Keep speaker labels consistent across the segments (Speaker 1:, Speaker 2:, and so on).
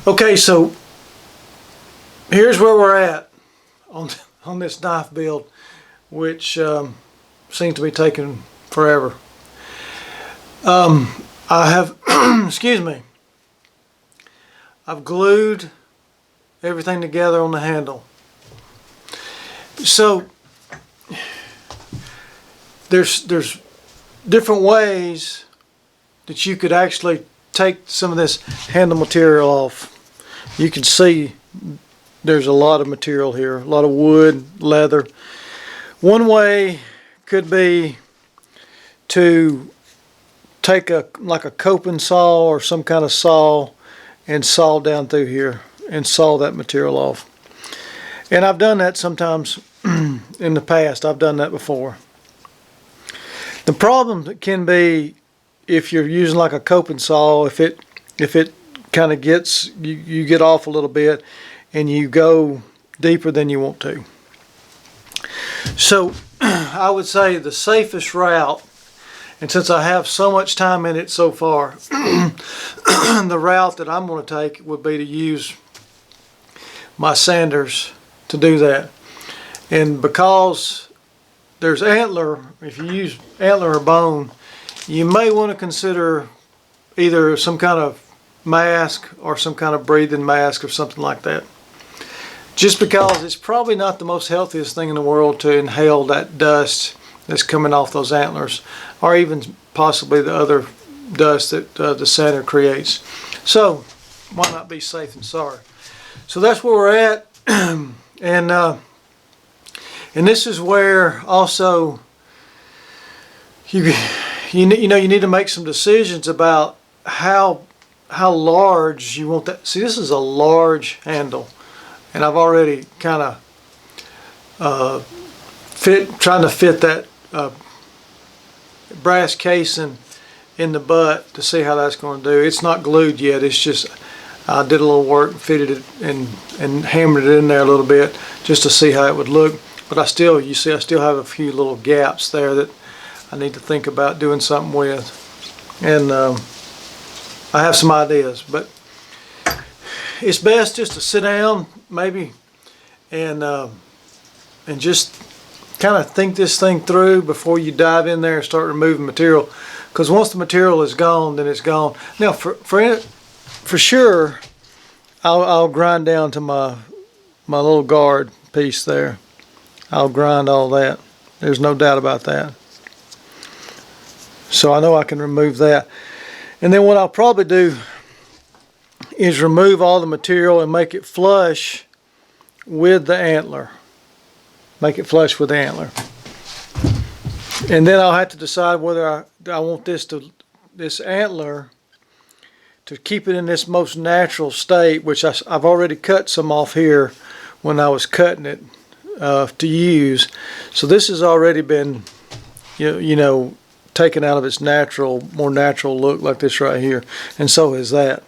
Speaker 1: Okay, so here's where we're at on this knife build, which seems to be taking forever. I have, excuse me, I've glued everything together on the handle. So there's different ways that you could actually take some of this handle material off. You can see there's a lot of material here, a lot of wood, leather. One way could be to take like a coping saw or some kind of saw and saw down through here and saw that material off. And I've done that sometimes in the past. I've done that before. The problem can be if you're using like a coping saw, if it kind of gets, you get off a little bit and you go deeper than you want to. So I would say the safest route, and since I have so much time in it so far, the route that I'm going to take would be to use my sanders to do that. And because there's antler, if you use antler or bone, you may want to consider either some kind of mask or some kind of breathing mask or something like that. Just because it's probably not the most healthiest thing in the world to inhale that dust that's coming off those antlers, or even possibly the other dust that the sander creates. So why not be safe and sorry? So that's where we're at. And this is where also you need to make some decisions about how large you want that. See, this is a large handle, and I've already kind of trying to fit that brass casing in the butt to see how that's going to do. It's not glued yet. It's just I did a little work, fitted it and hammered it in there a little bit just to see how it would look. But I still have a few little gaps there that I need to think about doing something with. And I have some ideas, but it's best just to sit down maybe and just kind of think this thing through before you dive in there and start removing material. Because once the material is gone, then it's gone. Now, for sure, I'll grind down to my little guard piece there. I'll grind all that. There's no doubt about that. So I know I can remove that. And then what I'll probably do is remove all the material and make it flush with the antler. Make it flush with the antler. And then I'll have to decide whether I want this antler to keep it in this most natural state, which I've already cut some off here when I was cutting it to use. So this has already been, you know, taken out of its more natural look, like this right here, and so is that.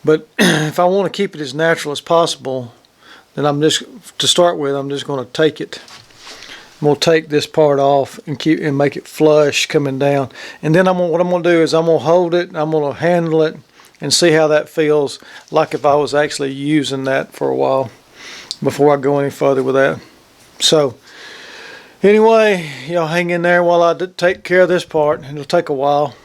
Speaker 1: But if I want to keep it as natural as possible, then to start with, I'm just going to take it. We'll take this part off and make it flush coming down. And then what I'm going to do is I'm going to hold it, I'm going to handle it, and see how that feels, like if I was actually using that for a while before I go any further with that. So anyway, y'all hang in there while I take care of this part, and it'll take a while.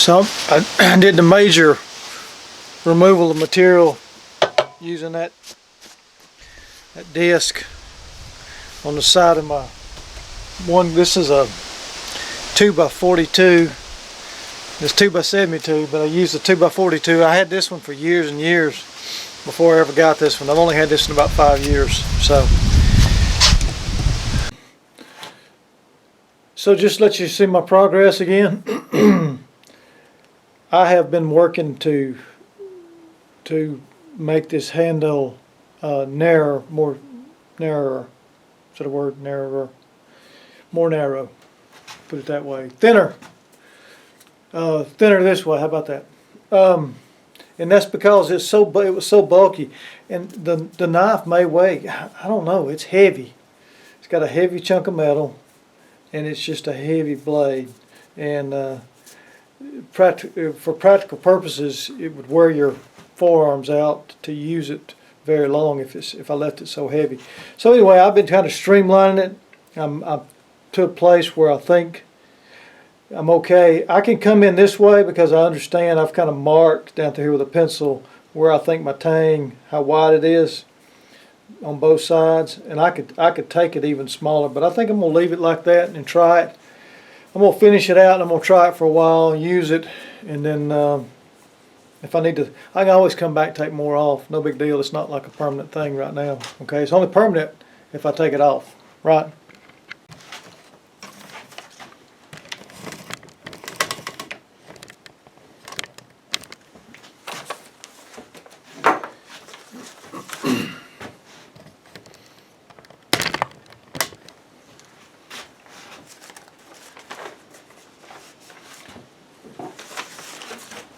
Speaker 1: So I did the major removal of material using that disc on the side of my one. This is a 2x42. It's 2x72, but I used the 2x42. I had this one for years and years before I ever got this one. I've only had this in about 5 years. So just let you see my progress again. I have been working to make this handle narrower, more narrower. Is that a word? Narrower, more narrow. Put it that way. Thinner. Thinner this way. How about that? And that's because it was so bulky, and the knife may weigh, I don't know, it's heavy. It's got a heavy chunk of metal, and it's just a heavy blade. And for practical purposes, it would wear your forearms out to use it very long if I left it so heavy. So anyway, I've been kind of streamlining it. I'm to a place where I think I'm okay. I can come in this way because I understand I've kind of marked down to here with a pencil where I think my tang, how wide it is on both sides, and I could take it even smaller, but I think I'm gonna leave it like that and try it. I'm gonna finish it out and I'm gonna try it for a while and use it, and then if I need to, I can always come back, take more off. No big deal. It's not like a permanent thing right now. Okay, it's only permanent if I take it off, right?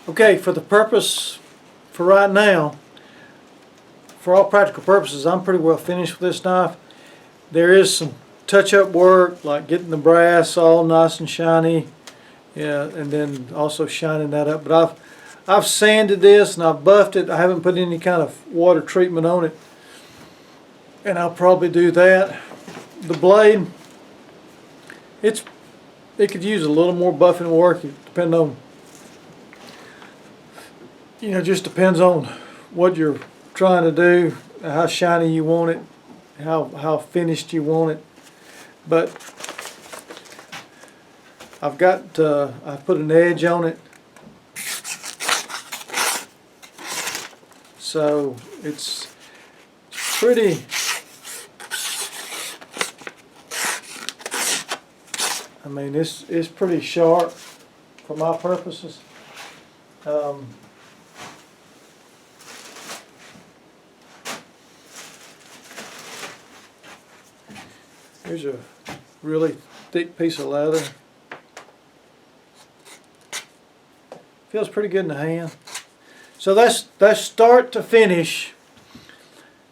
Speaker 1: Okay, for right now, for all practical purposes, I'm pretty well finished with this knife. There is some touch-up work, like getting the brass all nice and shiny, yeah, and then also shining that up. But I've sanded this and I've buffed it. I haven't put any kind of water treatment on it, and I'll probably do that. The blade, it could use a little more buffing work, depending on, just depends on what you're trying to do, how shiny you want it, how finished you want it. But I've put an edge on it, so it's pretty. I mean, it's pretty sharp for my purposes. Here's a really thick piece of leather. Feels pretty good in the hand. So that's start to finish,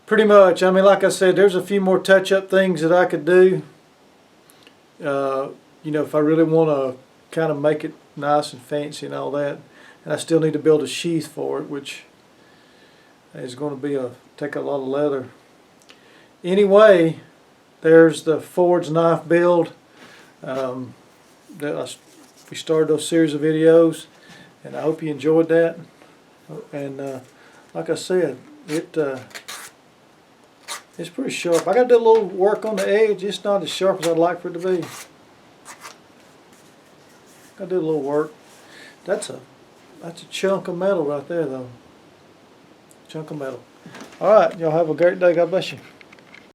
Speaker 1: pretty much. I mean, like I said, there's a few more touch-up things that I could do. If I really want to kind of make it nice and fancy and all that, and I still need to build a sheath for it, which is going to take a lot of leather. Anyway, there's the forged knife build. We started those series of videos, and I hope you enjoyed that. And like I said, it's pretty sharp. I got to do a little work on the edge. It's not as sharp as I'd like for it to be. Got to do a little work. That's a chunk of metal right there, though. Chunk of metal. All right, y'all have a great day. God bless you.